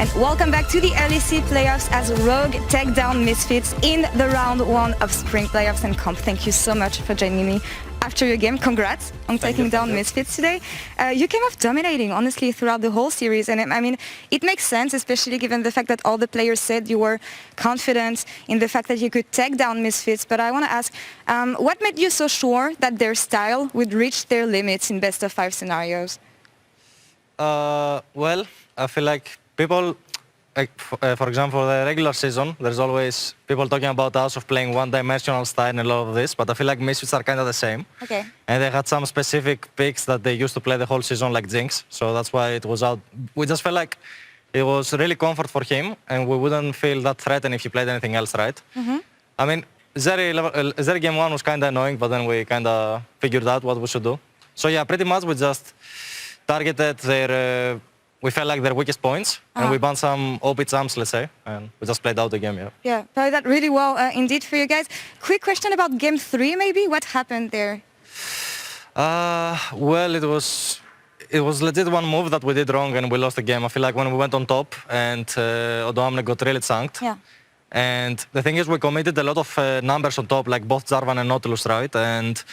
and welcome back to the LEC Playoffs as Rogue take down Misfits in the round 1 of Spring Playoffs and Comp. Thank you so much for joining me after your game. Congrats on taking down Misfits today. You came off dominating, honestly, throughout the whole series. And I mean, it makes sense, especially given the fact that all the players said you were confident in the fact that you could take down Misfits. But I want to ask, what made you so sure that their style would reach their limits in best-of-5 scenarios? Well, I feel like people, for example, the regular season, there's always people talking about us of playing one-dimensional style and a lot of this, but I feel like Misfits are kind of the same. Okay. And they had some specific picks that they used to play the whole season, like Jinx, so that's why it was out. We just felt like it was really comfort for him, and we wouldn't feel that threatened if he played anything else, right? Mm-hmm. I mean, Zeri game 1 was kind of annoying, but then we kind of figured out what we should do. So yeah, pretty much we just targeted their, we felt like their weakest points, and we banned some OP champs, let's say, and we just played out the game, yeah. Yeah, played that really well indeed for you guys. Quick question about game 3, maybe? What happened there? Well, it was legit one move that we did wrong and we lost the game. I feel like when we went on top and Odoamne got really chunked. Yeah. And the thing is, we committed a lot of numbers on top, like both Jarvan and Nautilus, right? And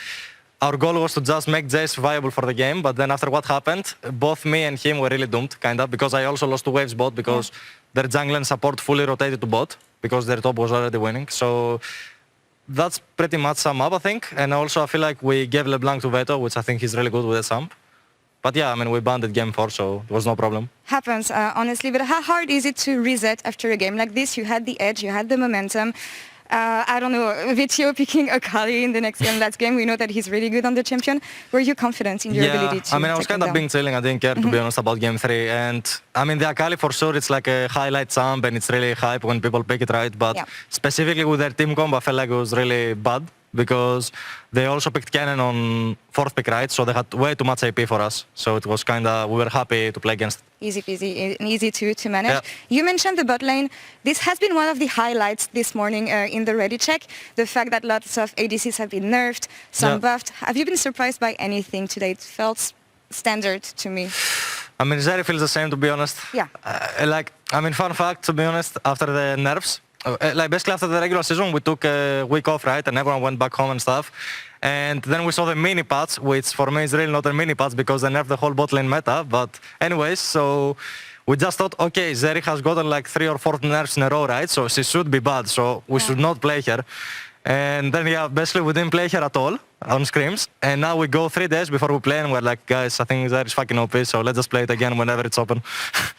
our goal was to just make Jace viable for the game, but then after what happened, both me and him were really doomed, kind of, because I also lost to Waves bot because their jungle and support fully rotated to bot because their top was already winning. So that's pretty much sum up, I think. And also I feel like we gave LeBlanc to Veto, which I think he's really good with the Samp. But yeah, I mean, we banned it game 4, so there was no problem. Happens, honestly, but how hard is it to reset after a game like this? You had the edge, you had the momentum. I don't know, Vitio picking Akali in the next game, last game, we know that he's really good on the champion. Were you confident in your ability to I mean, I was kind of being chilling. I didn't care, to be honest, about game 3. And I mean, the Akali, for sure, it's like a highlight champ, and it's really hype when people pick it right. But specifically with their team comp, I felt like it was really bad because they also picked Cannon on 4th pick, right? So they had way too much AP for us. So it was kind of, we were happy to play against. Easy peasy and easy to manage. Yeah. You mentioned the bot lane. This has been one of the highlights this morning in the ready check. The fact that lots of ADCs have been nerfed, some buffed. Have you been surprised by anything today? It felt standard to me. I mean, Zeri feels the same, to be honest. Yeah. Fun fact, to be honest, after the nerfs, basically after the regular season, we took a week off, right? And everyone went back home and stuff. And then we saw the mini patch, which for me is really not a mini patch because they nerfed the whole bot lane meta. But anyways, so we just thought, okay, Zeri has gotten like 3 or 4 nerfs in a row, right? So she should be bad, so we should not play her. And then, yeah, basically we didn't play her at all on scrims. And now we go 3 days before we play and we're like, guys, I think Zeri's fucking OP, so let's just play it again whenever it's open.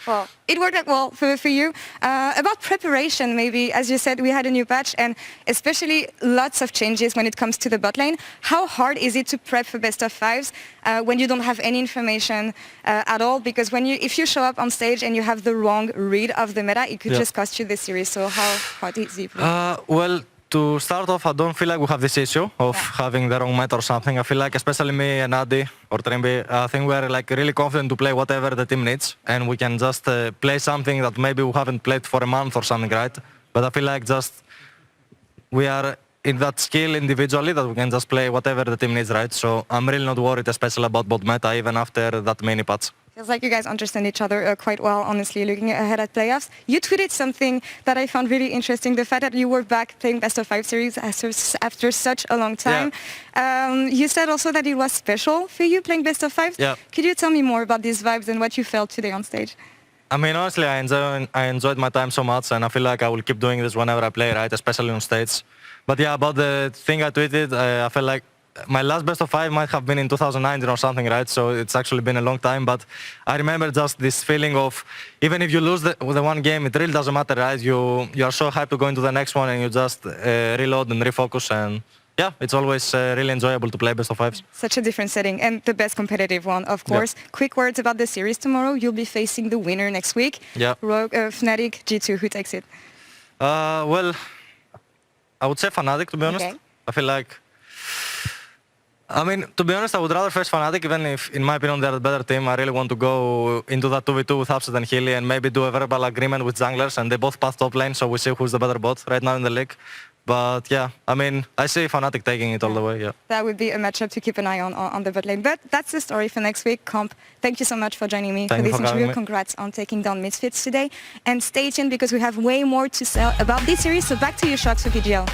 Well, it worked out well for you. About preparation, maybe, as you said, we had a new patch and especially lots of changes when it comes to the bot lane. How hard is it to prep for best of 5s when you don't have any information at all? Because if you show up on stage and you have the wrong read of the meta, it could just cost you the series. So how hard is it? Well, to start off, I don't feel like we have this issue of having the wrong meta or something. I feel like, especially me and Adi or Trimby, I think we're like really confident to play whatever the team needs, and we can just play something that maybe we haven't played for a month or something, right? But I feel like just we are in that skill individually that we can just play whatever the team needs, right? So I'm really not worried, especially about bot meta, even after that mini patch. Feels like you guys understand each other quite well, honestly, looking ahead at playoffs. You tweeted something that I found really interesting, the fact that you were back playing best of 5 series after such a long time. Yeah. You said also that it was special for you playing best of 5s. Yeah. Could you tell me more about these vibes and what you felt today on stage? I mean, honestly, I enjoyed my time so much, and I feel like I will keep doing this whenever I play, right? Especially on stage. But yeah, about the thing I tweeted, I felt like my last best of 5 might have been in 2019 or something, right? So it's actually been a long time, but I remember just this feeling of, even if you lose the one game, it really doesn't matter, right? You are so hyped to go into the next one and you just reload and refocus, and yeah, it's always really enjoyable to play best of 5s. Such a different setting, and the best competitive one, of course. Yeah. Quick words about the series tomorrow. You'll be facing the winner next week. Yeah. Rogue, Fnatic, G2, who takes it? Well, I would say Fnatic, to be honest. Okay. I feel like, I mean, to be honest, I would rather face Fnatic, even if, in my opinion, they're a better team. I really want to go into that 2v2 with Upset and Healy and maybe do a verbal agreement with junglers, and they both path top lane, so we see who's the better bot right now in the league. But yeah, I mean, I see Fnatic taking it all the way, yeah. That would be a matchup to keep an eye on the bot lane. But that's the story for next week. Comp, thank you so much for joining me Thank for you this for having interview. me. Congrats on taking down Misfits today. And stay tuned because we have way more to say about this series. So back to you, Sharks, for PGL.